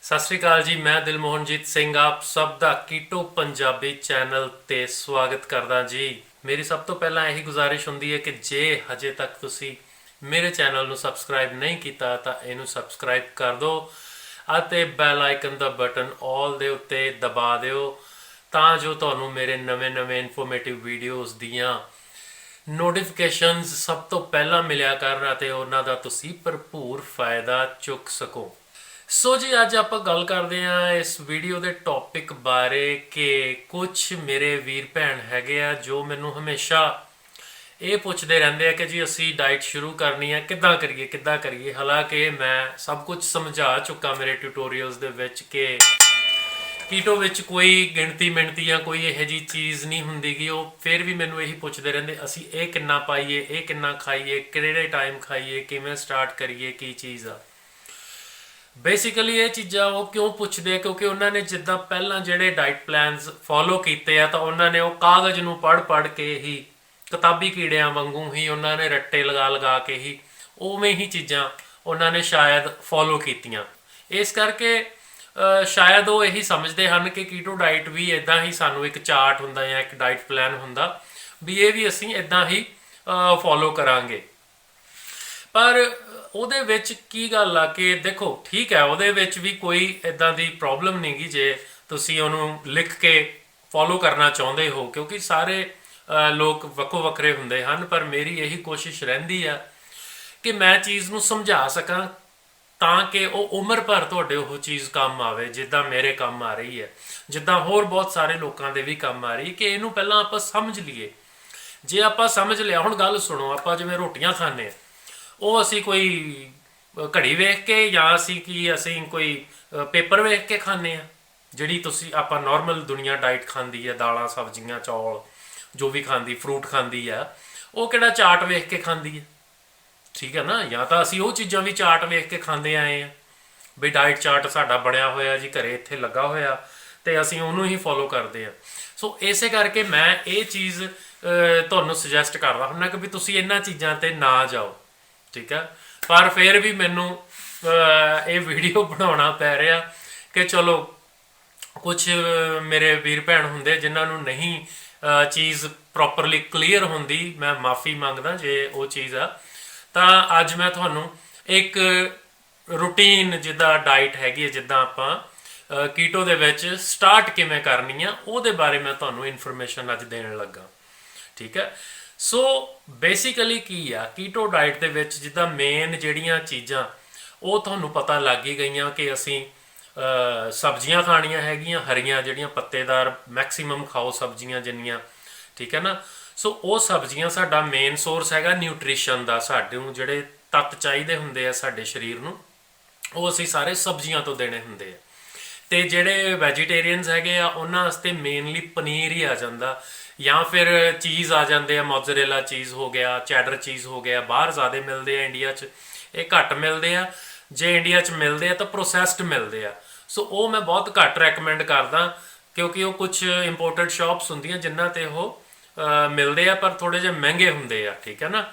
सत श्री अकाल जी। मैं दिलमोहनजीत सिंह आप सब ਦਾ ਕੀਟੋ ਪੰਜਾਬੀ ਚੈਨਲ ਤੇ ਸਵਾਗਤ ਕਰਦਾ ਜੀ। ਮੇਰੀ ਸਭ ਤੋਂ ਪਹਿਲਾਂ ਇਹੀ ਗੁਜ਼ਾਰਿਸ਼ ਹੁੰਦੀ ਹੈ ਕਿ ਜੇ ਹਜੇ ਤੱਕ ਤੁਸੀਂ ਮੇਰੇ ਚੈਨਲ ਨੂੰ ਸਬਸਕ੍ਰਾਈਬ ਨਹੀਂ ਕੀਤਾ ਤਾਂ ਇਹਨੂੰ ਸਬਸਕ੍ਰਾਈਬ ਕਰ ਦਿਓ ਅਤੇ ਬੈਲ ਆਈਕਨ ਦਾ ਬਟਨ ਆਲ ਦੇ ਉੱਤੇ ਦਬਾ ਦਿਓ ਤਾਂ ਜੋ ਤੁਹਾਨੂੰ ਮੇਰੇ ਨਵੇਂ ਇਨਫੋਰਮੇਟਿਵ ਵੀਡੀਓਜ਼ ਦੀਆਂ ਨੋਟੀਫਿਕੇਸ਼ਨਸ ਸਭ ਤੋਂ ਪਹਿਲਾਂ ਮਿਲਿਆ ਕਰਨ ਅਤੇ ਉਹਨਾਂ ਦਾ ਤੁਸੀਂ ਭਰਪੂਰ ਫਾਇਦਾ ਚੁੱਕ ਸਕੋ। ਸੋ ਜੀ ਅੱਜ ਆਪਾਂ ਗੱਲ ਕਰਦੇ ਹਾਂ ਇਸ ਵੀਡੀਓ ਦੇ ਟੌਪਿਕ ਬਾਰੇ ਕਿ ਕੁਝ ਮੇਰੇ ਵੀਰ ਭੈਣ ਹੈਗੇ ਆ ਜੋ ਮੈਨੂੰ ਹਮੇਸ਼ਾ ਇਹ ਪੁੱਛਦੇ ਰਹਿੰਦੇ ਆ ਕਿ ਜੀ ਅਸੀਂ ਡਾਈਟ ਸ਼ੁਰੂ ਕਰਨੀ ਹੈ ਕਿੱਦਾਂ ਕਰੀਏ। ਹਾਲਾਂਕਿ ਮੈਂ ਸਭ ਕੁਝ ਸਮਝਾ ਚੁੱਕਾ ਮੇਰੇ ਟਿਊਟੋਰੀਅਲਸ ਦੇ ਵਿੱਚ ਕਿ ਕੀਟੋ ਵਿੱਚ ਕੋਈ ਗਿਣਤੀ ਮਿਣਤੀ ਜਾਂ ਕੋਈ ਇਹੋ ਜਿਹੀ ਚੀਜ਼ ਨਹੀਂ ਹੁੰਦੀ ਗੀ। ਉਹ ਫਿਰ ਵੀ ਮੈਨੂੰ ਇਹੀ ਪੁੱਛਦੇ ਰਹਿੰਦੇ ਅਸੀਂ ਇਹ ਕਿੰਨਾ ਪਾਈਏ, ਇਹ ਕਿੰਨਾ ਖਾਈਏ, ਕਿਹੜੇ ਟਾਈਮ ਖਾਈਏ, ਕਿਵੇਂ ਸਟਾਰਟ ਕਰੀਏ, ਕੀ ਚੀਜ਼ ਆ। ਬੇਸਿਕਲੀ ਇਹ ਚੀਜ਼ਾਂ ਉਹ ਕਿਉਂ ਪੁੱਛਦੇ ਆ ਕਿਉਂਕਿ ਉਹਨਾਂ ਨੇ ਜਿੱਦਾਂ ਪਹਿਲਾਂ ਜਿਹੜੇ ਡਾਈਟ ਪਲਾਨਸ ਫੋਲੋ ਕੀਤੇ ਆ ਤਾਂ ਉਹਨਾਂ ਨੇ ਉਹ ਕਾਗਜ਼ ਨੂੰ ਪੜ੍ਹ ਕੇ ਹੀ ਕਿਤਾਬੀ ਕੀੜਿਆਂ ਵਾਂਗੂ ਹੀ ਉਹਨਾਂ ਨੇ ਰੱਟੇ ਲਗਾ ਕੇ ਹੀ ਉਵੇਂ ਹੀ ਚੀਜ਼ਾਂ ਉਹਨਾਂ ਨੇ ਸ਼ਾਇਦ ਫੋਲੋ ਕੀਤੀਆਂ। ਇਸ ਕਰਕੇ ਸ਼ਾਇਦ ਉਹ ਇਹੀ ਸਮਝਦੇ ਹਨ ਕਿ ਕੀਟੋ ਡਾਈਟ ਵੀ ਇੱਦਾਂ ਹੀ ਸਾਨੂੰ ਇੱਕ ਚਾਰਟ ਹੁੰਦਾ ਜਾਂ ਇੱਕ ਡਾਈਟ ਪਲਾਨ ਹੁੰਦਾ ਵੀ ਇਹ ਵੀ ਅਸੀਂ ਇੱਦਾਂ ਹੀ ਫੋਲੋ ਕਰਾਂਗੇ। ਪਰ ਉਹਦੇ ਵਿੱਚ ਕੀ ਗੱਲ ਆ ਕਿ ਦੇਖੋ ਠੀਕ ਹੈ ਉਹਦੇ ਵਿੱਚ ਵੀ ਕੋਈ ਇੱਦਾਂ ਦੀ ਪ੍ਰੋਬਲਮ ਨਹੀਂ ਗੀ ਜੇ ਤੁਸੀਂ ਉਹਨੂੰ ਲਿਖ ਕੇ ਫੋਲੋ ਕਰਨਾ ਚਾਹੁੰਦੇ ਹੋ ਕਿਉਂਕਿ ਸਾਰੇ ਲੋਕ ਵੱਖੋ ਵੱਖਰੇ ਹੁੰਦੇ ਹਨ। ਪਰ ਮੇਰੀ ਇਹੀ ਕੋਸ਼ਿਸ਼ ਰਹਿੰਦੀ ਆ ਕਿ ਮੈਂ ਚੀਜ਼ ਨੂੰ ਸਮਝਾ ਸਕਾਂ ਤਾਂ ਕਿ ਉਹ ਉਮਰ ਭਰ ਤੁਹਾਡੇ ਉਹ ਚੀਜ਼ ਕੰਮ ਆਵੇ ਜਿੱਦਾਂ ਮੇਰੇ ਕੰਮ ਆ ਰਹੀ ਹੈ, ਜਿੱਦਾਂ ਹੋਰ ਬਹੁਤ ਸਾਰੇ ਲੋਕਾਂ ਦੇ ਵੀ ਕੰਮ ਆ ਰਹੀ ਕਿ ਇਹਨੂੰ ਪਹਿਲਾਂ ਆਪਾਂ ਸਮਝ ਲਈਏ। ਜੇ ਆਪਾਂ ਸਮਝ ਲਿਆ, ਹੁਣ ਗੱਲ ਸੁਣੋ, ਆਪਾਂ ਜਿਵੇਂ ਰੋਟੀਆਂ ਖਾਂਦੇ ਆ ਉਹ ਅਸੀਂ ਕੋਈ ਘੜੀ ਵੇਖ ਕੇ ਜਾਂ ਅਸੀਂ ਕੋਈ ਪੇਪਰ ਵੇਖ ਕੇ ਖਾਂਦੇ ਆ। ਜਿਹੜੀ ਤੁਸੀਂ ਆਪਾਂ ਨਾਰਮਲ ਦੁਨੀਆ ਡਾਈਟ ਖਾਂਦੀ ਆ, ਦਾਲਾਂ ਸਬਜ਼ੀਆਂ ਚੌਲ ਜੋ ਵੀ ਖਾਂਦੀ, ਫਰੂਟ ਖਾਂਦੀ ਆ, ਉਹ ਕਿਹੜਾ ਚਾਰਟ ਵੇਖ ਕੇ ਖਾਂਦੀ ਆ, ਠੀਕ ਹੈ ਨਾ। ਜਾਂ ਤਾਂ ਅਸੀਂ ਉਹ ਚੀਜ਼ਾਂ ਵੀ ਚਾਰਟ ਵੇਖ ਕੇ ਖਾਂਦੇ ਆਏ ਆ ਬਈ ਡਾਈਟ ਚਾਰਟ ਸਾਡਾ ਬਣਿਆ ਹੋਇਆ ਜੀ ਘਰੇ ਇੱਥੇ ਲੱਗਾ ਹੋਇਆ ਤੇ ਅਸੀਂ ਉਹਨੂੰ ਹੀ ਫੋਲੋ ਕਰਦੇ ਆ। ਸੋ ਇਸੇ ਕਰਕੇ ਮੈਂ ਇਹ ਚੀਜ਼ ਤੁਹਾਨੂੰ ਸੁਜੈਸਟ ਕਰਦਾ ਹੁੰਦਾ ਕਿ ਵੀ ਤੁਸੀਂ ਇਹਨਾਂ ਚੀਜ਼ਾਂ ਤੇ ਨਾ ਜਾਓ, ਠੀਕ ਹੈ। ਪਰ ਫਿਰ ਵੀ ਮੈਨੂੰ ਇਹ ਵੀਡੀਓ ਬਣਾਉਣਾ ਪੈ ਰਿਹਾ ਕਿ ਚਲੋ ਕੁਝ ਮੇਰੇ ਵੀਰ ਭੈਣ ਹੁੰਦੇ ਜਿਨ੍ਹਾਂ ਨੂੰ ਨਹੀਂ ਚੀਜ਼ ਪ੍ਰੋਪਰਲੀ ਕਲੀਅਰ ਹੁੰਦੀ, ਮੈਂ ਮਾਫੀ ਮੰਗਦਾ ਜੇ ਉਹ ਚੀਜ਼ ਆ। ਤਾਂ ਅੱਜ ਮੈਂ ਤੁਹਾਨੂੰ ਇੱਕ ਰੂਟੀਨ ਜਿੱਦਾਂ ਡਾਈਟ ਹੈਗੀ ਹੈ, ਜਿੱਦਾਂ ਆਪਾਂ ਕੀਟੋ ਦੇ ਵਿੱਚ ਸਟਾਰਟ ਕਿਵੇਂ ਕਰਨੀ ਆ ਉਹਦੇ ਬਾਰੇ ਮੈਂ ਤੁਹਾਨੂੰ ਇਨਫੋਰਮੇਸ਼ਨ ਅੱਜ ਦੇਣ ਲੱਗਾ, ਠੀਕ ਹੈ। ਸੋ ਬੇਸਿਕਲੀ ਕੀ ਆ ਕੀਟੋ ਡਾਈਟ ਦੇ ਵਿੱਚ ਜਿੱਦਾਂ ਮੇਨ ਜਿਹੜੀਆਂ ਚੀਜ਼ਾਂ ਉਹ ਤੁਹਾਨੂੰ ਪਤਾ ਲੱਗ ਹੀ ਗਈਆਂ ਕਿ ਅਸੀਂ ਸਬਜ਼ੀਆਂ ਖਾਣੀਆਂ ਹੈਗੀਆਂ ਹਰੀਆਂ ਜਿਹੜੀਆਂ ਪੱਤੇਦਾਰ, ਮੈਕਸਿਮਮ ਖਾਓ ਸਬਜ਼ੀਆਂ ਜਿੰਨੀਆਂ, ਠੀਕ ਹੈ ਨਾ। ਸੋ ਉਹ ਸਬਜ਼ੀਆਂ ਸਾਡਾ ਮੇਨ ਸੋਰਸ ਹੈਗਾ ਨਿਊਟ੍ਰੀਸ਼ਨ ਦਾ। ਸਾਨੂੰ ਜਿਹੜੇ ਤੱਤ ਚਾਹੀਦੇ ਹੁੰਦੇ ਆ ਸਾਡੇ ਸਰੀਰ ਨੂੰ ਉਹ ਅਸੀਂ ਸਾਰੇ ਸਬਜ਼ੀਆਂ ਤੋਂ ਦੇਣੇ ਹੁੰਦੇ ਆ। ਤੇ ਜਿਹੜੇ ਵੈਜੀਟੇਰੀਅਨਸ ਹੈਗੇ ਆ ਉਹਨਾਂ ਵਾਸਤੇ ਮੇਨਲੀ ਪਨੀਰ ਹੀ ਆ ਜਾਂਦਾ ਜਾਂ ਫਿਰ ਚੀਜ਼ ਆ ਜਾਂਦੇ ਆ, ਮੋਜ਼ਰੇਲਾ ਚੀਜ਼ ਹੋ ਗਿਆ, ਚੈਡਰ ਚੀਜ਼ ਹੋ ਗਿਆ। ਬਾਹਰ ਜ਼ਿਆਦਾ ਮਿਲਦੇ ਆ, ਇੰਡੀਆ 'ਚ ਇਹ ਘੱਟ ਮਿਲਦੇ ਆ। ਜੇ ਇੰਡੀਆ 'ਚ ਮਿਲਦੇ ਆ ਤਾਂ ਪ੍ਰੋਸੈਸਡ ਮਿਲਦੇ ਆ। ਸੋ ਉਹ ਮੈਂ ਬਹੁਤ ਘੱਟ ਰੈਕਮੈਂਡ ਕਰਦਾ ਕਿਉਂਕਿ ਉਹ ਕੁਝ ਇੰਪੋਰਟਡ ਸ਼ਾਪਸ ਹੁੰਦੀਆਂ ਜਿਨ੍ਹਾਂ 'ਤੇ ਉਹ ਮਿਲਦੇ ਆ ਪਰ ਥੋੜ੍ਹੇ ਜਿਹੇ ਮਹਿੰਗੇ ਹੁੰਦੇ ਆ, ਠੀਕ ਹੈ ਨਾ।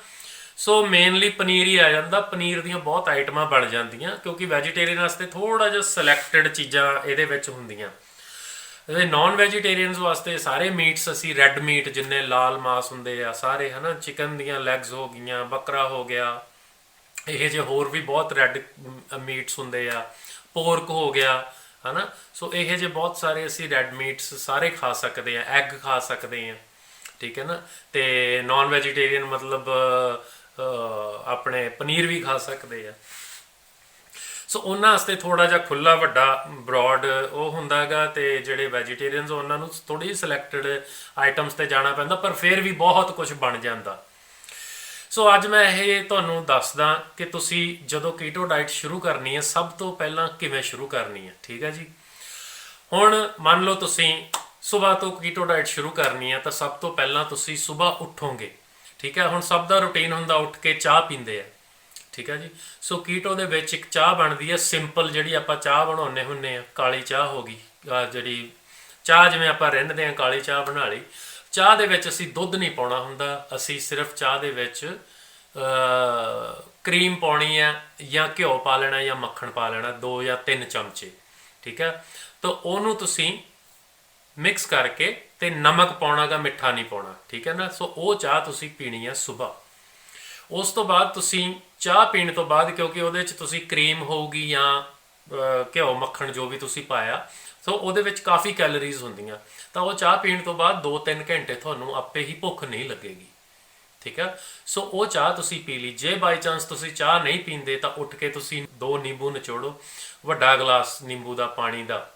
ਸੋ ਮੇਨਲੀ ਪਨੀਰ ਹੀ ਆ ਜਾਂਦਾ। ਪਨੀਰ ਦੀਆਂ ਬਹੁਤ ਆਈਟਮਾਂ ਬਣ ਜਾਂਦੀਆਂ ਕਿਉਂਕਿ ਵੈਜੀਟੇਰੀਅਨ ਵਾਸਤੇ ਥੋੜ੍ਹਾ ਜਿਹਾ ਸਿਲੈਕਟਡ ਚੀਜ਼ਾਂ ਇਹਦੇ ਵਿੱਚ ਹੁੰਦੀਆਂ। ਨੌਨ ਵੈਜੀਟੇਰੀਅਨਸ ਵਾਸਤੇ ਸਾਰੇ ਮੀਟਸ ਅਸੀਂ ਰੈੱਡ ਮੀਟ ਜਿੰਨੇ ਲਾਲ ਮਾਸ ਹੁੰਦੇ ਆ ਸਾਰੇ, ਹੈ ਨਾ, ਚਿਕਨ ਦੀਆਂ ਲੈਗਸ ਹੋ ਗਈਆਂ, ਬੱਕਰਾ ਹੋ ਗਿਆ, ਇਹ ਜਿਹੇ ਹੋਰ ਵੀ ਬਹੁਤ ਰੈੱਡ ਮੀਟਸ ਹੁੰਦੇ ਆ, ਪੋਰਕ ਹੋ ਗਿਆ, ਹੈ ਨਾ। ਸੋ ਇਹ ਜਿਹੇ ਬਹੁਤ ਸਾਰੇ ਅਸੀਂ ਰੈੱਡ ਮੀਟਸ ਸਾਰੇ ਖਾ ਸਕਦੇ ਹਾਂ, ਐਗ ਖਾ ਸਕਦੇ ਹਾਂ, ਠੀਕ ਹੈ ਨਾ। ਅਤੇ ਨੌਨ ਵੈਜੀਟੇਰੀਅਨ ਮਤਲਬ ਆਪਣੇ ਪਨੀਰ ਵੀ ਖਾ ਸਕਦੇ ਆ। ਸੋ ਉਹਨਾਂ ਵਾਸਤੇ ਥੋੜ੍ਹਾ ਜਿਹਾ ਖੁੱਲ੍ਹਾ ਵੱਡਾ ਬਰੋਡ ਉਹ ਹੁੰਦਾ ਹੈਗਾ ਅਤੇ ਜਿਹੜੇ ਵੈਜੀਟੇਰੀਅਨਸ ਉਹਨਾਂ ਨੂੰ ਥੋੜ੍ਹੀ ਜਿਹੀ ਸਿਲੈਕਟਡ ਆਈਟਮਸ 'ਤੇ ਜਾਣਾ ਪੈਂਦਾ ਪਰ ਫਿਰ ਵੀ ਬਹੁਤ ਕੁਝ ਬਣ ਜਾਂਦਾ। ਸੋ ਅੱਜ ਮੈਂ ਇਹ ਤੁਹਾਨੂੰ ਦੱਸਦਾ ਕਿ ਤੁਸੀਂ ਜਦੋਂ ਕੀਟੋ ਡਾਈਟ ਸ਼ੁਰੂ ਕਰਨੀ ਹੈ ਸਭ ਤੋਂ ਪਹਿਲਾਂ ਕਿਵੇਂ ਸ਼ੁਰੂ ਕਰਨੀ ਹੈ, ਠੀਕ ਹੈ ਜੀ। ਹੁਣ ਮੰਨ ਲਓ ਤੁਸੀਂ ਸੁਬਾਹ ਤੋਂ ਕੀਟੋ ਡਾਈਟ ਸ਼ੁਰੂ ਕਰਨੀ ਹੈ ਤਾਂ ਸਭ ਤੋਂ ਪਹਿਲਾਂ ਤੁਸੀਂ ਸੁਬਾਹ ਉੱਠੋਗੇ, ਠੀਕ ਹੈ। ਹੁਣ ਸਭ ਦਾ ਰੂਟੀਨ ਹੁੰਦਾ ਉੱਠ ਕੇ ਚਾਹ ਪੀਂਦੇ ਆ, ਠੀਕ ਹੈ ਜੀ। ਸੋ ਕੀਟੋ ਦੇ ਵਿੱਚ ਇੱਕ ਚਾਹ ਬਣਦੀ ਹੈ ਸਿੰਪਲ ਜਿਹੜੀ ਆਪਾਂ ਚਾਹ ਬਣਾਉਂਦੇ ਹੁੰਦੇ ਆ, ਕਾਲੀ ਚਾਹ ਹੋ ਗਈ, ਜਿਹੜੀ ਚਾਹ ਜਿਵੇਂ ਆਪਾਂ ਰਿੰਨ੍ਹਦੇ ਹਾਂ ਕਾਲੀ ਚਾਹ ਬਣਾ ਲਈ। ਚਾਹ ਦੇ ਵਿੱਚ ਅਸੀਂ ਦੁੱਧ ਨਹੀਂ ਪਾਉਣਾ ਹੁੰਦਾ, ਅਸੀਂ ਸਿਰਫ ਚਾਹ ਦੇ ਵਿੱਚ ਕਰੀਮ ਪਾਉਣੀ ਹੈ ਜਾਂ ਘਿਓ ਪਾ ਲੈਣਾ ਜਾਂ ਮੱਖਣ ਪਾ ਲੈਣਾ 2 ਜਾਂ 3 ਚਮਚੇ, ਠੀਕ ਹੈ। ਤਾਂ ਉਹਨੂੰ ਤੁਸੀਂ ਮਿਕਸ ਕਰਕੇ ਤੇ ਨਮਕ ਪਾਉਣਾ ਗਾ, ਮਿੱਠਾ ਨਹੀਂ ਪਾਉਣਾ, ਠੀਕ ਹੈ ਨਾ। ਸੋ ਉਹ ਚਾਹ ਤੁਸੀਂ ਪੀਣੀ ਹੈ ਸੁਬਾਹ। ਉਸ ਤੋਂ ਬਾਅਦ ਤੁਸੀਂ ਚਾਹ ਪੀਣ ਤੋਂ ਬਾਅਦ, ਕਿਉਂਕਿ ਉਹਦੇ 'ਚ ਤੁਸੀਂ ਕਰੀਮ ਹੋਊਗੀ ਜਾਂ ਘਿਓ ਮੱਖਣ ਜੋ ਵੀ ਤੁਸੀਂ ਪਾਇਆ, ਸੋ ਉਹਦੇ ਵਿੱਚ ਕਾਫੀ ਕੈਲੋਰੀਜ਼ ਹੁੰਦੀਆਂ, ਤਾਂ ਉਹ ਚਾਹ ਪੀਣ ਤੋਂ ਬਾਅਦ 2-3 ਘੰਟੇ ਤੁਹਾਨੂੰ ਆਪੇ ਹੀ ਭੁੱਖ ਨਹੀਂ ਲੱਗੇਗੀ, ਠੀਕ ਹੈ। ਸੋ ਉਹ ਚਾਹ ਤੁਸੀਂ ਪੀ ਲਈ। ਜੇ ਬਾਈ ਚਾਂਸ ਤੁਸੀਂ ਚਾਹ ਨਹੀਂ ਪੀਂਦੇ ਤਾਂ ਉੱਠ ਕੇ ਤੁਸੀਂ 2 ਨਿੰਬੂ ਨਿਚੋੜੋ, ਵੱਡਾ ਗਲਾਸ ਨਿੰਬੂ ਦਾ ਪਾਣੀ ਦਾ,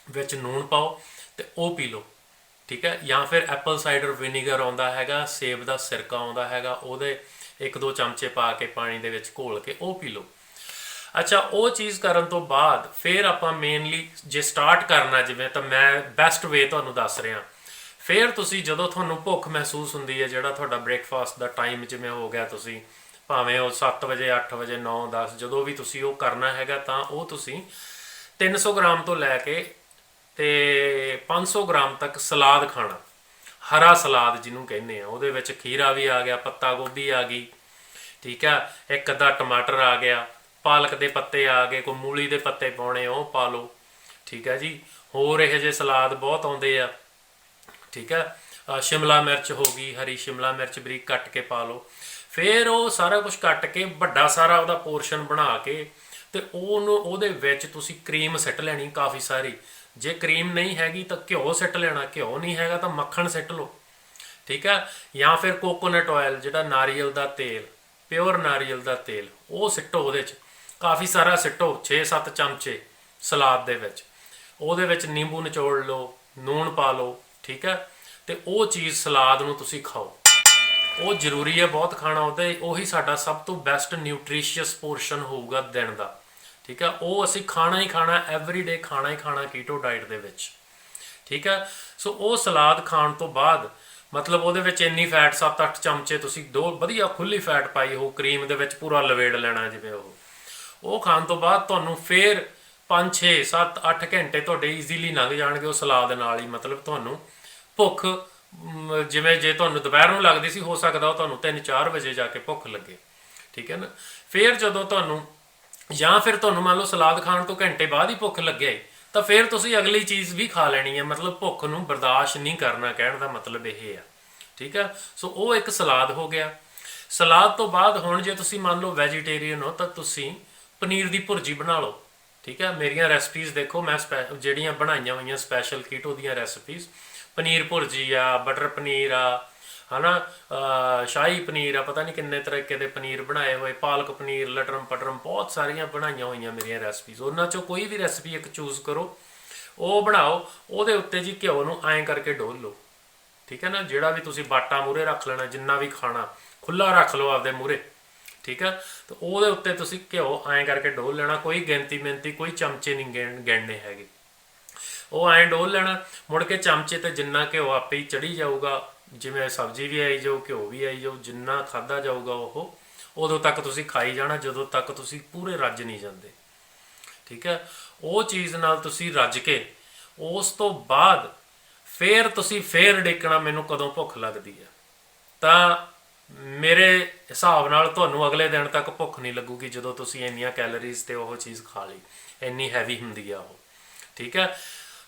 ਵਿੱਚ ਨੂਣ ਪਾਓ ਤੇ ਉਹ ਪੀ ਲਓ, ਠੀਕ ਹੈ। ਜਾਂ ਫਿਰ ਐਪਲ ਸਾਈਡਰ ਵਿਨੀਗਰ ਆਉਂਦਾ ਹੈਗਾ, ਸੇਬ ਦਾ ਸਿਰਕਾ ਆਉਂਦਾ ਹੈਗਾ, ਉਹਦੇ 1-2 ਚਮਚੇ ਪਾ ਕੇ ਪਾਣੀ ਦੇ ਵਿੱਚ ਘੋਲ ਕੇ ਉਹ ਪੀ ਲਓ। ਅੱਛਾ, ਉਹ ਚੀਜ਼ ਕਰਨ ਤੋਂ ਬਾਅਦ ਫਿਰ ਆਪਾਂ ਮੇਨਲੀ ਜੇ ਸਟਾਰਟ ਕਰਨਾ, ਜਿਵੇਂ ਤਾਂ ਮੈਂ ਬੈਸਟ ਵੇ ਤੁਹਾਨੂੰ ਦੱਸ ਰਿਹਾ, ਫਿਰ ਤੁਸੀਂ ਜਦੋਂ ਤੁਹਾਨੂੰ ਭੁੱਖ ਮਹਿਸੂਸ ਹੁੰਦੀ ਹੈ, ਜਿਹੜਾ ਤੁਹਾਡਾ ਬ੍ਰੇਕਫਾਸਟ ਦਾ ਟਾਈਮ ਜਿਵੇਂ ਹੋ ਗਿਆ, ਤੁਸੀਂ ਭਾਵੇਂ ਉਹ 7 ਵਜੇ 8 ਵਜੇ 9 10 ਜਦੋਂ ਵੀ ਤੁਸੀਂ ਉਹ ਕਰਨਾ ਹੈਗਾ, ਤਾਂ ਉਹ ਤੁਸੀਂ 300 ਗ੍ਰਾਮ ਤੋਂ ਲੈ ਕੇ ਤੇ 500 ਗ੍ਰਾਮ ਤੱਕ ਸਲਾਦ ਖਾਣਾ। ਹਰਾ ਸਲਾਦ ਜਿਹਨੂੰ ਕਹਿੰਦੇ ਆ, ਉਹਦੇ ਵਿੱਚ ਖੀਰਾ ਵੀ ਆ ਗਿਆ, ਪੱਤਾ ਗੋਭੀ ਆ ਗਈ, ਠੀਕ ਆ, ਇੱਕ ਅੱਧਾ ਟਮਾਟਰ ਆ ਗਿਆ, ਪਾਲਕ ਦੇ ਪੱਤੇ ਆ ਗਏ, ਕੋਈ ਮੂਲੀ ਦੇ ਪੱਤੇ ਪਾਉਣੇ ਉਹ ਪਾ ਲਓ, ਠੀਕ ਹੈ ਜੀ। ਹੋਰ ਇਹੋ ਜਿਹੇ ਸਲਾਦ ਬਹੁਤ ਆਉਂਦੇ ਆ, ਠੀਕ ਹੈ। ਸ਼ਿਮਲਾ ਮਿਰਚ ਹੋ ਗਈ, ਹਰੀ ਸ਼ਿਮਲਾ ਮਿਰਚ ਬਰੀਕ ਕੱਟ ਕੇ ਪਾ ਲਓ। ਫਿਰ ਉਹ ਸਾਰਾ ਕੁਝ ਕੱਟ ਕੇ ਵੱਡਾ ਸਾਰਾ ਉਹਦਾ ਪੋਰਸ਼ਨ ਬਣਾ ਕੇ ਤੇ ਉਹਨੂੰ ਉਹਦੇ ਵਿੱਚ ਤੁਸੀਂ ਕਰੀਮ ਸਿੱਟ ਲੈਣੀ ਕਾਫੀ ਸਾਰੀ। ਜੇ ਕਰੀਮ ਨਹੀਂ ਹੈਗੀ ਤਾਂ ਘਿਓ ਸਿੱਟ ਲੈਣਾ, ਘਿਓ ਨਹੀਂ ਹੈਗਾ ਤਾਂ ਮੱਖਣ ਸਿੱਟ ਲਓ, ਠੀਕ ਹੈ। ਜਾਂ ਫਿਰ ਕੋਕੋਨਟ ਆਇਲ, ਜਿਹੜਾ ਨਾਰੀਅਲ ਦਾ ਤੇਲ, ਪਿਓਰ ਨਾਰੀਅਲ ਦਾ ਤੇਲ, ਉਹ ਸਿੱਟੋ ਉਹਦੇ 'ਚ ਕਾਫੀ ਸਾਰਾ ਸਿੱਟੋ, 6-7 ਚਮਚੇ ਸਲਾਦ ਦੇ ਵਿੱਚ। ਉਹਦੇ ਵਿੱਚ ਨਿੰਬੂ ਨਿਚੋੜ ਲਓ, ਨੂਣ ਪਾ ਲਓ, ਠੀਕ ਹੈ। ਤੇ ਉਹ ਚੀਜ਼ ਸਲਾਦ ਨੂੰ ਤੁਸੀਂ ਖਾਓ, ਉਹ ਜ਼ਰੂਰੀ ਹੈ ਬਹੁਤ ਖਾਣਾ। ਉਹੀ ਸਾਡਾ ਸਭ ਤੋਂ ਬੈਸਟ ਨਿਊਟ੍ਰੀਸ਼ੀਅਸ ਪੋਰਸ਼ਨ ਹੋਊਗਾ ਦਿਨ ਦਾ, ਠੀਕ ਹੈ। ਉਹ ਅਸੀਂ ਖਾਣਾ ਹੀ ਖਾਣਾ, ਐਵਰੀਡੇ ਖਾਣਾ ਹੀ ਖਾਣਾ ਕੀਟੋ ਡਾਈਟ ਦੇ ਵਿੱਚ, ਠੀਕ ਹੈ। ਸੋ ਉਹ ਸਲਾਦ ਖਾਣ ਤੋਂ ਬਾਅਦ, ਮਤਲਬ ਉਹਦੇ ਵਿੱਚ ਇੰਨੀ ਫੈਟ 7-8 ਚਮਚੇ ਤੁਸੀਂ ਦੋ ਵਧੀਆ ਖੁੱਲੀ ਫੈਟ ਪਾਈ ਹੋ, ਕਰੀਮ ਦੇ ਵਿੱਚ ਪੂਰਾ ਲਵੇੜ ਲੈਣਾ ਜਿਵੇਂ ਉਹ ਖਾਣ ਤੋਂ ਬਾਅਦ ਤੁਹਾਨੂੰ ਫਿਰ 5-6-7-8 ਘੰਟੇ ਤੁਹਾਡੇ ਈਜ਼ੀਲੀ ਲੰਘ ਜਾਣਗੇ ਉਹ ਸਲਾਦ ਨਾਲ ਹੀ। ਮਤਲਬ ਤੁਹਾਨੂੰ ਭੁੱਖ ਜਿਵੇਂ ਜੇ ਤੁਹਾਨੂੰ ਦੁਪਹਿਰ ਨੂੰ ਲੱਗਦੀ ਸੀ, ਹੋ ਸਕਦਾ ਉਹ ਤੁਹਾਨੂੰ 3-4 ਵਜੇ ਜਾ ਕੇ ਭੁੱਖ ਲੱਗੇ, ਠੀਕ ਹੈ ਨਾ। ਫਿਰ ਜਦੋਂ ਤੁਹਾਨੂੰ, ਜਾਂ ਫਿਰ ਤੁਹਾਨੂੰ ਮੰਨ ਲਓ ਸਲਾਦ ਖਾਣ ਤੋਂ ਘੰਟੇ ਬਾਅਦ ਹੀ ਭੁੱਖ ਲੱਗਿਆ, ਤਾਂ ਫਿਰ ਤੁਸੀਂ ਅਗਲੀ ਚੀਜ਼ ਵੀ ਖਾ ਲੈਣੀ ਹੈ। ਮਤਲਬ ਭੁੱਖ ਨੂੰ ਬਰਦਾਸ਼ਤ ਨਹੀਂ ਕਰਨਾ, ਕਹਿਣ ਦਾ ਮਤਲਬ ਇਹ ਆ, ਠੀਕ ਹੈ। ਸੋ ਉਹ ਇੱਕ ਸਲਾਦ ਹੋ ਗਿਆ। ਸਲਾਦ ਤੋਂ ਬਾਅਦ ਹੁਣ ਜੇ ਤੁਸੀਂ ਮੰਨ ਲਓ ਵੈਜੀਟੇਰੀਅਨ ਹੋ ਤਾਂ ਤੁਸੀਂ ਪਨੀਰ ਦੀ ਭੁਰਜੀ ਬਣਾ ਲਓ, ਠੀਕ ਹੈ। ਮੇਰੀਆਂ ਰੈਸਪੀਜ਼ ਦੇਖੋ, ਮੈਂ ਜਿਹੜੀਆਂ ਬਣਾਈਆਂ ਹੋਈਆਂ ਸਪੈਸ਼ਲ ਕੀਟੋ ਦੀਆਂ ਰੈਸਪੀਜ਼, ਪਨੀਰ ਭੁਰਜੀ ਆ, ਬਟਰ ਪਨੀਰ ਆ, ਹੈ ਨਾ, ਸ਼ਾਹੀ ਪਨੀਰ ਆ, ਪਤਾ ਨਹੀਂ ਕਿੰਨੇ ਤਰੀਕੇ ਦੇ ਪਨੀਰ ਬਣਾਏ ਹੋਏ, ਪਾਲਕ ਪਨੀਰ, ਲਟਰਮ ਪਟਰਮ, ਬਹੁਤ ਸਾਰੀਆਂ ਬਣਾਈਆਂ ਹੋਈਆਂ ਮੇਰੀਆਂ ਰੈਸਪੀਜ਼। ਉਹਨਾਂ 'ਚੋਂ ਕੋਈ ਵੀ ਰੈਸਪੀ ਇੱਕ ਚੂਜ਼ ਕਰੋ, ਉਹ ਬਣਾਓ। ਉਹਦੇ ਉੱਤੇ ਜੀ ਘਿਓ ਨੂੰ ਐਂ ਕਰਕੇ ਡੋਲ ਲਓ, ਠੀਕ ਹੈ ਨਾ। ਜਿਹੜਾ ਵੀ ਤੁਸੀਂ ਬਾਟਾ ਮੂਹਰੇ ਰੱਖ ਲੈਣਾ, ਜਿੰਨਾ ਵੀ ਖਾਣਾ ਖੁੱਲ੍ਹਾ ਰੱਖ ਲਓ ਆਪਦੇ ਮੂਹਰੇ, ਠੀਕ ਹੈ। ਤਾਂ ਉਹਦੇ ਉੱਤੇ ਤੁਸੀਂ ਘਿਓ ਐਂ ਕਰਕੇ ਡੋਲ ਲੈਣਾ, ਕੋਈ ਗਿਣਤੀ ਮਿਣਤੀ, ਕੋਈ ਚਮਚੇ ਨਹੀਂ ਗਿਣਨੇ ਹੈਗੇ। ਉਹ ਐਂ ਡੋਲ ਲੈਣਾ, ਮੁੜ ਕੇ ਚਮਚੇ ਤੇ ਜਿੰਨਾ ਘਿਓ ਆਪੇ ਹੀ ਚੜੀ ਜਾਊਗਾ, ਜਿਵੇਂ ਸਬਜ਼ੀ ਵੀ ਆਈ ਜਾਊ, ਘਿਓ ਵੀ ਆਈ ਜਾਊ, ਜਿੰਨਾ ਖਾਧਾ ਜਾਊਗਾ ਉਹ ਉਦੋਂ ਤੱਕ ਤੁਸੀਂ ਖਾਈ ਜਾਣਾ, ਜਦੋਂ ਤੱਕ ਤੁਸੀਂ ਪੂਰੇ ਰੱਜ ਨਹੀਂ ਜਾਂਦੇ, ਠੀਕ ਹੈ। ਉਹ ਚੀਜ਼ ਨਾਲ ਤੁਸੀਂ ਰੱਜ ਕੇ ਉਸ ਤੋਂ ਬਾਅਦ ਫਿਰ ਤੁਸੀਂ ਫਿਰ ਡੇਕਣਾ ਮੈਨੂੰ ਕਦੋਂ ਭੁੱਖ ਲੱਗਦੀ ਹੈ। ਤਾਂ ਮੇਰੇ ਹਿਸਾਬ ਨਾਲ ਤੁਹਾਨੂੰ ਅਗਲੇ ਦਿਨ ਤੱਕ ਭੁੱਖ ਨਹੀਂ ਲੱਗੂਗੀ, ਜਦੋਂ ਤੁਸੀਂ ਇੰਨੀਆਂ ਕੈਲੋਰੀਜ਼ ਤੇ ਉਹ ਚੀਜ਼ ਖਾ ਲਈ, ਇੰਨੀ ਹੈਵੀ ਹੁੰਦੀ ਆ ਉਹ, ਠੀਕ ਹੈ।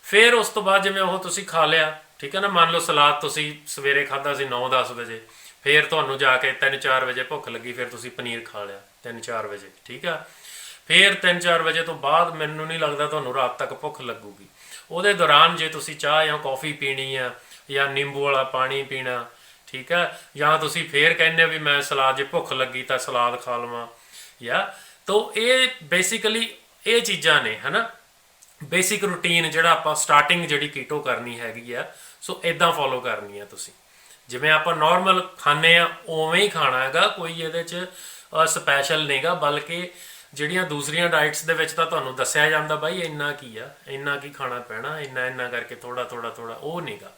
ਫਿਰ ਉਸ ਤੋਂ ਬਾਅਦ ਜਿਵੇਂ ਉਹ ਤੁਸੀਂ ਖਾ ਲਿਆ, ਠੀਕ ਹੈ ਨਾ। ਮੰਨ ਲਓ ਸਲਾਦ ਤੁਸੀਂ ਸਵੇਰੇ ਖਾਧਾ ਸੀ 9-10 ਵਜੇ, ਫਿਰ ਤੁਹਾਨੂੰ ਜਾ ਕੇ 3-4 ਵਜੇ ਭੁੱਖ ਲੱਗੀ, ਫਿਰ ਤੁਸੀਂ ਪਨੀਰ ਖਾ ਲਿਆ 3-4 ਵਜੇ, ਠੀਕ ਆ। ਫਿਰ 3-4 ਵਜੇ ਤੋਂ ਬਾਅਦ ਮੈਨੂੰ ਨਹੀਂ ਲੱਗਦਾ ਤੁਹਾਨੂੰ ਰਾਤ ਤੱਕ ਭੁੱਖ ਲੱਗੂਗੀ। ਉਹਦੇ ਦੌਰਾਨ ਜੇ ਤੁਸੀਂ ਚਾਹ ਜਾਂ ਕੌਫੀ ਪੀਣੀ ਆ, ਜਾਂ ਨਿੰਬੂ ਵਾਲਾ ਪਾਣੀ ਪੀਣਾ, ਠੀਕ ਹੈ, ਜਾਂ ਤੁਸੀਂ ਫਿਰ ਕਹਿੰਦੇ ਹੋ ਵੀ ਮੈਂ ਸਲਾਦ, ਜੇ ਭੁੱਖ ਲੱਗੀ ਤਾਂ ਸਲਾਦ ਖਾ ਲਵਾਂ, ਜਾਂ ਤਾਂ ਇਹ ਬੇਸਿਕਲੀ ਇਹ ਚੀਜ਼ਾਂ ਨੇ, ਹੈ ਨਾ। ਬੇਸਿਕ ਰੂਟੀਨ ਜਿਹੜਾ ਆਪਾਂ ਸਟਾਰਟਿੰਗ ਜਿਹੜੀ ਕੀਟੋ ਕਰਨੀ ਹੈਗੀ ਆ, ਸੋ ਇੱਦਾਂ ਫੋਲੋ ਕਰਨੀ ਆ ਤੁਸੀਂ। ਜਿਵੇਂ ਆਪਾਂ ਨੋਰਮਲ ਖਾਂਦੇ ਆ ਉਵੇਂ ਹੀ ਖਾਣਾ ਹੈਗਾ, ਕੋਈ ਇਹਦੇ 'ਚ ਸਪੈਸ਼ਲ ਨਹੀਂਗਾ। ਬਲਕਿ ਜਿਹੜੀਆਂ ਦੂਸਰੀਆਂ ਡਾਈਟਸ ਦੇ ਵਿੱਚ ਤਾਂ ਤੁਹਾਨੂੰ ਦੱਸਿਆ ਜਾਂਦਾ ਬਾਈ ਇੰਨਾ ਕੀ ਆ, ਇੰਨਾ ਕੀ ਖਾਣਾ ਪੈਣਾ, ਇੰਨਾ ਕਰਕੇ ਥੋੜਾ ਥੋੜਾ ਥੋੜਾ, ਉਹ ਨਹੀਂਗਾ।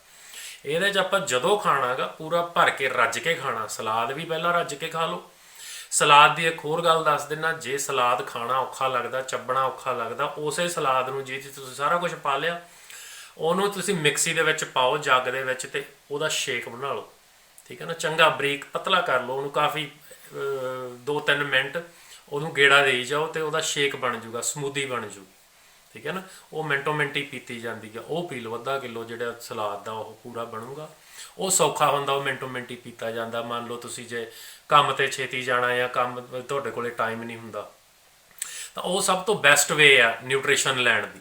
ਇਹਦੇ 'ਚ ਆਪਾਂ ਜਦੋਂ ਖਾਣਾ ਹੈਗਾ ਪੂਰਾ ਭਰ ਕੇ ਰੱਜ ਕੇ ਖਾਣਾ। ਸਲਾਦ ਵੀ ਪਹਿਲਾਂ ਰੱਜ ਕੇ ਖਾ ਲਓ। ਸਲਾਦ ਦੀ ਇੱਕ ਹੋਰ ਗੱਲ ਦੱਸ ਦਿੰਦਾ, ਜੇ ਸਲਾਦ ਖਾਣਾ ਔਖਾ ਲੱਗਦਾ, ਚੱਬਣਾ ਔਖਾ ਲੱਗਦਾ, ਉਸੇ ਸਲਾਦ ਨੂੰ ਜੇ ਤੁਸੀਂ ਸਾਰਾ ਕੁਝ ਪਾ ਲਿਆ, ਉਹਨੂੰ ਤੁਸੀਂ ਮਿਕਸੀ ਦੇ ਵਿੱਚ ਪਾਓ, ਜੱਗ ਦੇ ਵਿੱਚ, ਤੇ ਉਹਦਾ ਸ਼ੇਕ ਬਣਾ ਲਓ, ਠੀਕ ਹੈ ਨਾ। ਚੰਗਾ ਬਰੀਕ ਪਤਲਾ ਕਰ ਲਓ ਉਹਨੂੰ, ਕਾਫੀ 2-3 ਮਿੰਟ ਉਹਨੂੰ ਗੇੜਾ ਦੇਈ ਜਾਓ ਤੇ ਉਹਦਾ ਸ਼ੇਕ ਬਣ ਜੂਗਾ, ਸਮੂਦੀ ਬਣ ਜੂ, ਠੀਕ ਹੈ ਨਾ। ਉਹ ਮਿੰਟੋ ਮਿੰਟ ਹੀ ਪੀਤੀ ਜਾਂਦੀ ਆ, ਉਹ ਪੀ ਲਓ ਅੱਧਾ ਕਿਲੋ ਜਿਹੜਾ ਸਲਾਦ ਦਾ ਉਹ ਪੂਰਾ ਬਣੂਗਾ। ਉਹ ਸੌਖਾ ਹੁੰਦਾ, ਉਹ ਮਿੰਟੋ ਮਿੰਟ ਹੀ ਪੀਤਾ ਜਾਂਦਾ। ਮੰਨ ਲਓ ਤੁਸੀਂ ਜੇ ਕੰਮ ਤੇ ਛੇਤੀ ਜਾਣਾ ਜਾਂ ਕੰਮ ਤੁਹਾਡੇ ਕੋਲੇ ਟਾਈਮ ਨਹੀਂ ਹੁੰਦਾ ਤਾਂ ਉਹ ਸਭ ਤੋਂ ਬੈਸਟ ਵੇ ਆ ਨਿਊਟ੍ਰੀਸ਼ਨ ਲੈਣ ਦੀ,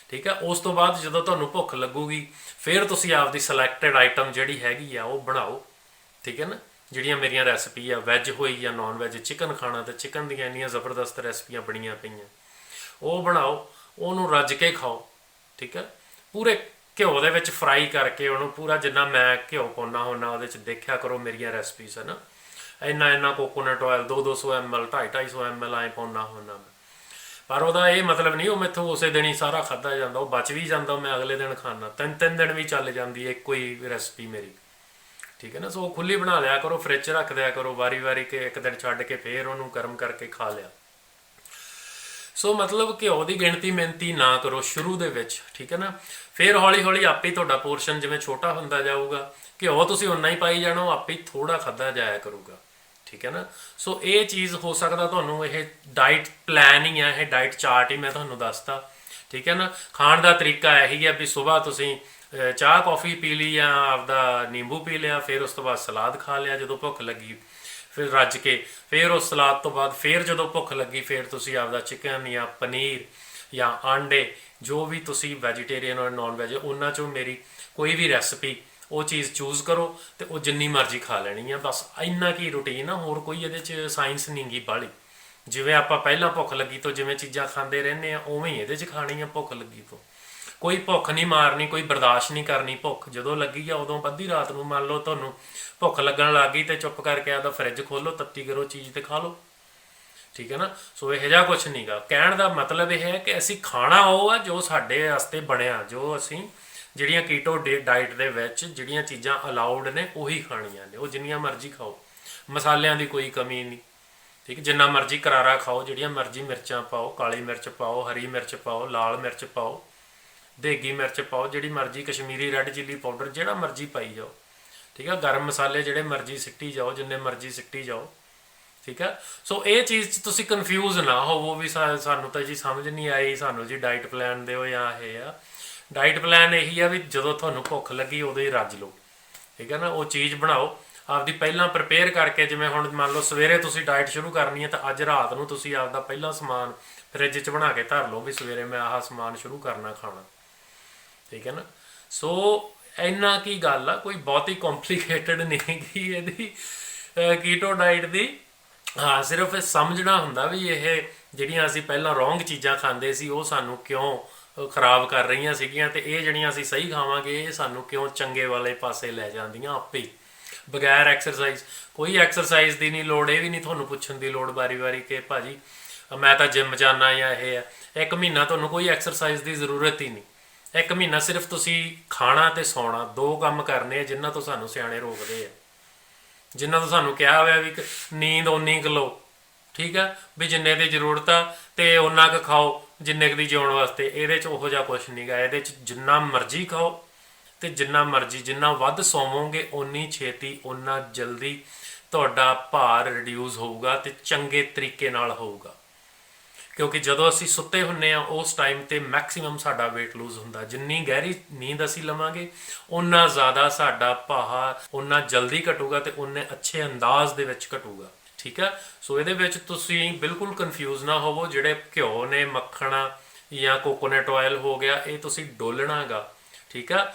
ਠੀਕ ਹੈ। ਉਸ ਤੋਂ ਬਾਅਦ ਜਦੋਂ ਤੁਹਾਨੂੰ ਭੁੱਖ ਲੱਗੂਗੀ ਫਿਰ ਤੁਸੀਂ ਆਪਦੀ ਸਿਲੈਕਟਡ ਆਈਟਮ ਜਿਹੜੀ ਹੈਗੀ ਆ ਉਹ ਬਣਾਓ, ਠੀਕ ਹੈ ਨਾ। ਜਿਹੜੀਆਂ ਮੇਰੀਆਂ ਰੈਸਪੀ ਆ ਵੈਜ ਹੋਈ ਜਾਂ ਨੋਨ ਵੈਜ, ਚਿਕਨ ਖਾਣਾ ਤਾਂ ਚਿਕਨ ਦੀਆਂ ਇੰਨੀਆਂ ਜ਼ਬਰਦਸਤ ਰੈਸਪੀਆਂ ਬਣੀਆਂ ਪਈਆਂ, ਉਹ ਬਣਾਓ, ਉਹਨੂੰ ਰੱਜ ਕੇ ਖਾਓ, ਠੀਕ ਹੈ। ਪੂਰੇ ਘਿਓ ਦੇ ਵਿੱਚ ਫਰਾਈ ਕਰਕੇ ਉਹਨੂੰ ਪੂਰਾ, ਜਿੰਨਾ ਮੈਂ ਘਿਓ ਪਾਉਂਦਾ ਹੁੰਦਾ ਉਹਦੇ 'ਚ ਦੇਖਿਆ ਕਰੋ ਮੇਰੀਆਂ ਰੈਸਪੀਜ਼ ਹੈ ਨਾ। ਇੰਨਾ ਕੋਕੋਨਟ ਆਇਲ 200 ml 250 ml ਐਂ ਪਾਉਂਦਾ ਹੁੰਦਾ ਮੈਂ। ਪਰ ਉਹਦਾ ਇਹ ਮਤਲਬ ਨਹੀਂ ਉਹ ਮੈਥੋਂ ਉਸੇ ਦਿਨ ਹੀ ਸਾਰਾ ਖਾਧਾ ਜਾਂਦਾ, ਉਹ ਬਚ ਵੀ ਜਾਂਦਾ, ਮੈਂ ਅਗਲੇ ਦਿਨ ਖਾਣਾ, 3 ਦਿਨ ਵੀ ਚੱਲ ਜਾਂਦੀ ਹੈ ਇੱਕੋ ਹੀ ਰੈਸਪੀ ਮੇਰੀ, ਠੀਕ ਹੈ ਨਾ। ਸੋ ਖੁੱਲੀ ਬਣਾ ਲਿਆ ਕਰੋ, ਫਰਿੱਜ 'ਚ ਰੱਖ ਦਿਆ ਕਰੋ ਵਾਰੀ ਵਾਰੀ, ਕਿ ਇੱਕ ਦਿਨ ਛੱਡ ਕੇ ਫੇਰ ਉਹਨੂੰ ਗਰਮ ਕਰਕੇ ਖਾ ਲਿਆ। ਸੋ ਮਤਲਬ ਘਿਓ ਦੀ ਗਿਣਤੀ ਮਿਣਤੀ ਨਾ ਕਰੋ ਸ਼ੁਰੂ ਦੇ ਵਿੱਚ, ਠੀਕ ਹੈ ਨਾ। ਫਿਰ ਹੌਲੀ ਹੌਲੀ ਆਪੇ ਤੁਹਾਡਾ ਪੋਰਸ਼ਨ ਜਿਵੇਂ ਛੋਟਾ ਹੁੰਦਾ ਜਾਊਗਾ, ਘਿਓ ਤੁਸੀਂ ਓਨਾ ਹੀ ਪਾਈ ਜਾਣਾ, ਆਪੇ ਹੀ ਥੋੜਾ ਖਾਧਾ ਜਾਇਆ ਕਰੂਗਾ, ਠੀਕ ਹੈ ਨਾ। ਸੋ ਇਹ ਚੀਜ਼ ਹੋ ਸਕਦਾ ਤੁਹਾਨੂੰ, ਇਹ ਡਾਈਟ ਪਲਾਨ ਹੀ ਆ, ਇਹ ਡਾਈਟ ਚਾਰਟ ਹੀ ਮੈਂ ਤੁਹਾਨੂੰ ਦੱਸਤਾ, ਠੀਕ ਹੈ ਨਾ। ਖਾਣ ਦਾ ਤਰੀਕਾ ਇਹੀ ਹੈ ਵੀ ਸੁਬਾਹ ਤੁਸੀਂ ਚਾਹ ਕੌਫੀ ਪੀ ਲਈ ਜਾਂ ਆਪਦਾ ਨਿੰਬੂ ਪੀ ਲਿਆ, ਫਿਰ ਉਸ ਤੋਂ ਬਾਅਦ ਸਲਾਦ ਖਾ ਲਿਆ ਜਦੋਂ ਭੁੱਖ ਲੱਗੀ, ਫਿਰ ਰੱਜ ਕੇ, ਫਿਰ ਉਸ ਸਲਾਦ ਤੋਂ ਬਾਅਦ ਫਿਰ ਜਦੋਂ ਭੁੱਖ ਲੱਗੀ ਫਿਰ ਤੁਸੀਂ ਆਪਦਾ ਚਿਕਨ ਜਾਂ ਪਨੀਰ ਜਾਂ ਆਂਡੇ, ਜੋ ਵੀ ਤੁਸੀਂ ਵੈਜੀਟੇਰੀਅਨ ਔਰ ਨੋਨ ਵੈਜ ਉਹਨਾਂ 'ਚੋਂ ਮੇਰੀ ਕੋਈ ਵੀ ਰੈਸਪੀ ਉਹ ਚੀਜ਼ ਚੂਜ਼ ਕਰੋ ਅਤੇ ਉਹ ਜਿੰਨੀ ਮਰਜ਼ੀ ਖਾ ਲੈਣੀ ਆ। ਬਸ ਇੰਨਾ ਕੀ ਰੂਟੀਨ ਆ, ਹੋਰ ਕੋਈ ਇਹਦੇ 'ਚ ਸਾਇੰਸ ਨਹੀਂ ਗੀ ਬਾਹਲੀ। ਜਿਵੇਂ ਆਪਾਂ ਪਹਿਲਾਂ ਭੁੱਖ ਲੱਗੀ ਤੋਂ ਜਿਵੇਂ ਚੀਜ਼ਾਂ ਖਾਂਦੇ ਰਹਿੰਦੇ ਆ ਉਵੇਂ ਹੀ ਇਹਦੇ 'ਚ ਖਾਣੀ ਆ। ਭੁੱਖ ਲੱਗੀ ਤੋਂ ਕੋਈ ਭੁੱਖ ਨਹੀਂ ਮਾਰਨੀ, ਕੋਈ ਬਰਦਾਸ਼ਤ ਨਹੀਂ ਕਰਨੀ ਭੁੱਖ। ਜਦੋਂ ਲੱਗੀ ਆ ਉਦੋਂ ਅੱਧੀ ਰਾਤ ਨੂੰ ਮੰਨ ਲਓ ਤੁਹਾਨੂੰ ਭੁੱਖ ਲੱਗਣ ਲੱਗ ਗਈ ਤੇ ਚੁੱਪ ਕਰਕੇ ਆਪਦਾ ਫਰਿੱਜ ਖੋਲੋ, ਤੱਤੀ ਕਰੋ ਚੀਜ਼ ਤੇ ਖਾ ਲਓ, ਠੀਕ ਹੈ ਨਾ। ਸੋ ਇਹੋ ਜਿਹਾ ਕੁਛ ਨਹੀਂ ਗਾ। ਕਹਿਣ ਦਾ ਮਤਲਬ ਇਹ ਹੈ ਕਿ ਅਸੀਂ ਖਾਣਾ ਉਹ ਆ ਜੋ ਸਾਡੇ ਵਾਸਤੇ ਬਣਿਆ, ਜੋ ਅਸੀਂ ਜਿਹੜੀਆਂ ਕੀਟੋ ਡਾਈਟ ਦੇ ਵਿੱਚ ਜਿਹੜੀਆਂ ਚੀਜ਼ਾਂ ਅਲਾਉਡ ਨੇ ਉਹੀ ਖਾਣੀਆਂ ਨੇ, ਉਹ ਜਿੰਨੀਆਂ ਮਰਜ਼ੀ ਖਾਓ, ਮਸਾਲਿਆਂ ਦੀ ਕੋਈ ਕਮੀ ਨਹੀਂ, ਠੀਕ। ਜਿੰਨਾ ਮਰਜ਼ੀ ਕਰਾਰਾ ਖਾਓ, ਜਿਹੜੀਆਂ ਮਰਜ਼ੀ ਮਿਰਚਾਂ ਪਾਓ, ਕਾਲੀ ਮਿਰਚ ਪਾਓ, ਹਰੀ ਮਿਰਚ ਪਾਓ, ਲਾਲ ਮਿਰਚ ਪਾਓ, ਦੇਗੀ ਮਿਰਚ ਪਾਓ, ਜਿਹੜੀ ਮਰਜ਼ੀ, ਕਸ਼ਮੀਰੀ ਰੈੱਡ ਚਿੱਲੀ ਪਾਊਡਰ ਜਿਹੜਾ ਮਰਜ਼ੀ ਪਾਈ ਜਾਓ, ਠੀਕ ਆ। ਗਰਮ ਮਸਾਲੇ ਜਿਹੜੇ ਮਰਜ਼ੀ ਸਿੱਟੀ ਜਾਓ, ਜਿੰਨੇ ਮਰਜ਼ੀ ਸਿੱਟੀ ਜਾਓ, ਠੀਕ ਆ। ਸੋ ਇਹ ਚੀਜ਼ 'ਚ ਤੁਸੀਂ ਕਨਫਿਊਜ਼ ਨਾ ਹੋਵੋ ਵੀ ਸਾਨੂੰ ਤਾਂ ਜੀ ਸਮਝ ਨਹੀਂ ਆਈ, ਸਾਨੂੰ ਜੀ ਡਾਈਟ ਪਲਾਨ ਦਿਓ ਜਾਂ ਇਹ ਆ। ਡਾਈਟ ਪਲਾਨ ਇਹੀ ਆ ਵੀ ਜਦੋਂ ਤੁਹਾਨੂੰ ਭੁੱਖ ਲੱਗੀ ਉਦੋਂ ਹੀ ਰੱਜ ਲਓ, ਠੀਕ ਹੈ ਨਾ। ਉਹ ਚੀਜ਼ ਬਣਾਓ ਆਪਦੀ ਪਹਿਲਾਂ ਪ੍ਰਪੇਅਰ ਕਰਕੇ। ਜਿਵੇਂ ਹੁਣ ਮੰਨ ਲਓ ਸਵੇਰੇ ਤੁਸੀਂ ਡਾਈਟ ਸ਼ੁਰੂ ਕਰਨੀ ਹੈ ਤਾਂ ਅੱਜ ਰਾਤ ਨੂੰ ਤੁਸੀਂ ਆਪਦਾ ਪਹਿਲਾਂ ਸਮਾਨ ਫਰਿੱਜ 'ਚ ਬਣਾ ਕੇ ਧਰ ਲਓ ਵੀ ਸਵੇਰੇ ਮੈਂ ਆਹ ਸਮਾਨ ਸ਼ੁਰੂ ਕਰਨਾ ਖਾਣਾ, ਠੀਕ ਹੈ ਨਾ। ਸੋ ਇੰਨਾ ਕੀ ਗੱਲ ਆ, ਕੋਈ ਬਹੁਤੀ ਕੰਪਲੀਕੇਟਡ ਨਹੀਂ ਹੈਗੀ ਇਹਦੀ ਕੀਟੋ ਡਾਈਟ ਦੀ। ਹਾਂ, ਸਿਰਫ ਸਮਝਣਾ ਹੁੰਦਾ ਵੀ ਇਹ ਜਿਹੜੀਆਂ ਅਸੀਂ ਪਹਿਲਾਂ ਰੋਂਗ ਚੀਜ਼ਾਂ ਖਾਂਦੇ ਸੀ ਉਹ ਸਾਨੂੰ ਕਿਉਂ ਖਰਾਬ ਕਰ ਰਹੀਆਂ ਸੀਗੀਆਂ, ਤੇ ਇਹ ਜਿਹੜੀਆਂ ਅਸੀਂ ਸਹੀ ਖਾਵਾਂਗੇ ਇਹ ਸਾਨੂੰ ਕਿਉਂ ਚੰਗੇ ਵਾਲੇ ਪਾਸੇ ਲੈ ਜਾਂਦੀਆਂ ਆਪੇ ਹੀ, ਬਗੈਰ ਐਕਸਰਸਾਈਜ਼। ਕੋਈ ਐਕਸਰਸਾਈਜ਼ ਦੀ ਨਹੀਂ ਲੋੜ, ਇਹ ਵੀ ਨਹੀਂ ਤੁਹਾਨੂੰ ਪੁੱਛਣ ਦੀ ਲੋੜ ਵਾਰੀ ਵਾਰੀ ਕਿ ਭਾਜੀ ਮੈਂ ਤਾਂ ਜਿੰਮ ਜਾਣਾ ਜਾਂ ਇਹ ਹੈ। 1 ਮਹੀਨਾ ਤੁਹਾਨੂੰ ਕੋਈ ਐਕਸਰਸਾਈਜ਼ ਦੀ ਜ਼ਰੂਰਤ ਹੀ ਨਹੀਂ। 1 ਮਹੀਨਾ ਸਿਰਫ ਤੁਸੀਂ ਖਾਣਾ ਤੇ ਸੌਣਾ, 2 ਕੰਮ ਕਰਨੇ ਆ ਜਿਨ੍ਹਾਂ ਤੋਂ ਸਾਨੂੰ ਸਿਆਣੇ ਰੋਕਦੇ ਆ, ਜਿਨ੍ਹਾਂ ਤੋਂ ਸਾਨੂੰ ਕਿਹਾ ਹੋਇਆ ਵੀ ਨੀਂਦ ਓਨੀ ਕੁ ਲਓ, ਠੀਕ ਆ, ਵੀ ਜਿੰਨੇ ਦੀ ਜ਼ਰੂਰਤ ਆ ਤੇ ਓਨਾ ਕੁ ਖਾਓ ਜਿੰਨੇ ਕੁ ਦੀ ਜਿਉਣ ਵਾਸਤੇ। ਇਹਦੇ 'ਚ ਉਹੋ ਜਿਹਾ ਕੁਛ ਨਹੀਂ ਗਾ। ਇਹਦੇ 'ਚ ਜਿੰਨਾ ਮਰਜ਼ੀ ਖਾਓ ਤੇ ਜਿੰਨਾ ਮਰਜ਼ੀ, ਜਿੰਨਾ ਵੱਧ ਸੌਵੋਗੇ ਓਨੀ ਛੇਤੀ ਓਨਾ ਜਲਦੀ ਤੁਹਾਡਾ ਭਾਰ ਰਿਡਿਊਸ ਹੋਊਗਾ ਤੇ ਚੰਗੇ ਤਰੀਕੇ ਨਾਲ ਹੋਊਗਾ। ਕਿਉਂਕਿ ਜਦੋਂ ਅਸੀਂ ਸੁੱਤੇ ਹੁੰਦੇ ਹਾਂ ਉਸ ਟਾਈਮ 'ਤੇ ਮੈਕਸੀਮਮ ਸਾਡਾ ਵੇਟ ਲੂਜ਼ ਹੁੰਦਾ। ਜਿੰਨੀ ਗਹਿਰੀ ਨੀਂਦ ਅਸੀਂ ਲਵਾਂਗੇ ਓਨਾ ਜ਼ਿਆਦਾ ਸਾਡਾ ਭਾਰ ਓਨਾ ਜਲਦੀ ਘਟੂਗਾ ਤੇ ਓਨੇ ਅੱਛੇ ਅੰਦਾਜ਼ ਦੇ ਵਿੱਚ ਘਟੂਗਾ, ਠੀਕ ਹੈ। ਸੋ ਇਹਦੇ ਵਿੱਚ ਤੁਸੀਂ ਬਿਲਕੁਲ ਕਨਫਿਊਜ਼ ਨਾ ਹੋਵੋ। ਜਿਹੜੇ ਘਿਓ ਨੇ, ਮੱਖਣਾ ਜਾਂ ਕੋਕੋਨਟ ਆਇਲ ਹੋ ਗਿਆ, ਇਹ ਤੁਸੀਂ ਡੋਲਣਾ ਗਾ, ਠੀਕ ਆ।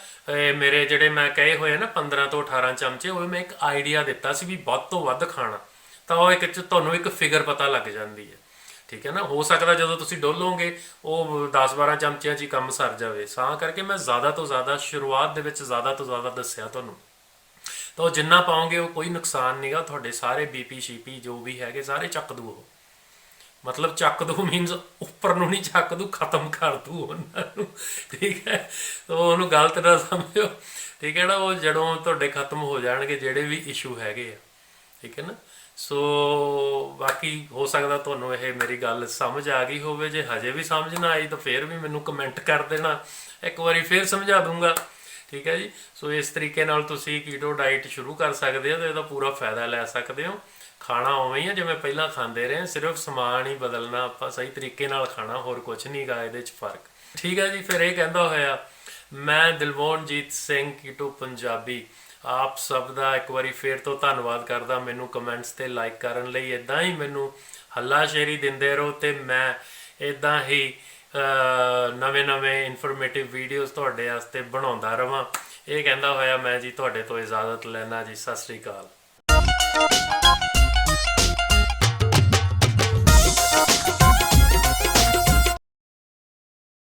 ਮੇਰੇ ਜਿਹੜੇ ਮੈਂ ਕਹੇ ਹੋਏ ਨਾ 15 ਤੋਂ 18 ਚਮਚੇ, ਉਹ ਮੈਂ ਇੱਕ ਆਈਡੀਆ ਦਿੱਤਾ ਸੀ ਵੀ ਵੱਧ ਤੋਂ ਵੱਧ ਖਾਣਾ, ਤਾਂ ਉਹ ਇੱਕ ਤੁਹਾਨੂੰ ਇੱਕ ਫਿਗਰ ਪਤਾ ਲੱਗ ਜਾਂਦੀ ਹੈ, ਠੀਕ ਹੈ ਨਾ। ਹੋ ਸਕਦਾ ਜਦੋਂ ਤੁਸੀਂ ਡੋਲੋਗੇ ਉਹ 10-12 ਚਮਚਿਆਂ 'ਚ ਹੀ ਕੰਮ ਸਰ ਜਾਵੇ। ਤਾਂ ਕਰਕੇ ਮੈਂ ਜ਼ਿਆਦਾ ਤੋਂ ਜ਼ਿਆਦਾ ਸ਼ੁਰੂਆਤ ਦੇ ਵਿੱਚ ਜ਼ਿਆਦਾ ਤੋਂ ਜ਼ਿਆਦਾ ਦੱਸਿਆ ਤੁਹਾਨੂੰ। ਤਾਂ ਉਹ ਜਿੰਨਾ ਪਾਓਗੇ ਉਹ ਕੋਈ ਨੁਕਸਾਨ ਨਹੀਂਗਾ। ਤੁਹਾਡੇ ਸਾਰੇ BP ਸ਼ੀਪੀ ਜੋ ਵੀ ਹੈਗੇ ਸਾਰੇ ਚੱਕ ਦੂ ਉਹ, ਮਤਲਬ ਚੱਕ ਦੂ ਮੀਨਸ ਉੱਪਰ ਨੂੰ ਨਹੀਂ ਚੱਕ ਦੂ, ਖਤਮ ਕਰ ਦੂ ਉਹਨਾਂ ਨੂੰ, ਠੀਕ ਹੈ। ਉਹਨੂੰ ਗਲਤ ਨਾ ਸਮਝੋ, ਠੀਕ ਹੈ ਨਾ। ਉਹ ਜਦੋਂ ਤੁਹਾਡੇ ਖਤਮ ਹੋ ਜਾਣਗੇ ਜਿਹੜੇ ਵੀ ਇਸ਼ੂ ਹੈਗੇ ਆ, ਠੀਕ ਹੈ ਨਾ। ਸੋ ਬਾਕੀ ਹੋ ਸਕਦਾ ਤੁਹਾਨੂੰ ਇਹ ਮੇਰੀ ਗੱਲ ਸਮਝ ਆ ਗਈ ਹੋਵੇ। ਜੇ ਹਜੇ ਵੀ ਸਮਝ ਨਾ ਆਈ ਤਾਂ ਫਿਰ ਵੀ ਮੈਨੂੰ ਕਮੈਂਟ ਕਰ ਦੇਣਾ, ਇੱਕ ਵਾਰੀ ਫਿਰ ਸਮਝਾ ਦੂੰਗਾ, ਠੀਕ ਹੈ ਜੀ। ਸੋ ਇਸ ਤਰੀਕੇ ਨਾਲ ਤੁਸੀਂ ਕੀਟੋ ਡਾਈਟ ਸ਼ੁਰੂ ਕਰ ਸਕਦੇ ਹੋ ਅਤੇ ਇਹਦਾ ਪੂਰਾ ਫਾਇਦਾ ਲੈ ਸਕਦੇ ਹੋ। ਖਾਣਾ ਉਵੇਂ ਹੀ ਆ ਜਿਵੇਂ ਪਹਿਲਾਂ ਖਾਂਦੇ ਰਹੇ, ਸਿਰਫ ਸਮਾਨ ਹੀ ਬਦਲਣਾ, ਆਪਾਂ ਸਹੀ ਤਰੀਕੇ ਨਾਲ ਖਾਣਾ, ਹੋਰ ਕੁਛ ਨਹੀਂ ਗਾ ਇਹਦੇ 'ਚ ਫਰਕ। ਠੀਕ ਹੈ ਜੀ, ਫਿਰ ਇਹ ਕਹਿੰਦਾ ਹੋਇਆ ਮੈਂ ਦਿਲਮੋਹਨਜੀਤ ਸਿੰਘ ਕੀਟੋ ਪੰਜਾਬੀ ਆਪ ਸਭ ਦਾ ਇੱਕ ਵਾਰੀ ਫੇਰ ਤੋਂ ਧੰਨਵਾਦ ਕਰਦਾ। ਮੈਨੂੰ ਕਮੈਂਟਸ ਤੇ ਲਾਈਕ ਕਰਨ ਲਈ ਇਦਾਂ ਹੀ ਮੈਨੂੰ ਹੱਲਾਸ਼ੇਰੀ ਦਿੰਦੇ ਰਹੋ ਤੇ ਮੈਂ ਇਦਾਂ ਹੀ ਨਵੇਂ ਇਨਫੋਰਮੇਟਿਵ ਵੀਡੀਓਜ਼ ਤੁਹਾਡੇ ਵਾਸਤੇ ਬਣਾਉਂਦਾ ਰਵਾਂ। ਇਹ ਕਹਿੰਦਾ ਹੋਇਆ ਮੈਂ ਜੀ ਤੁਹਾਡੇ ਤੋਂ ਇਜਾਜ਼ਤ ਲੈਣਾ ਜੀ। ਸਤਿ ਸ੍ਰੀ ਅਕਾਲ।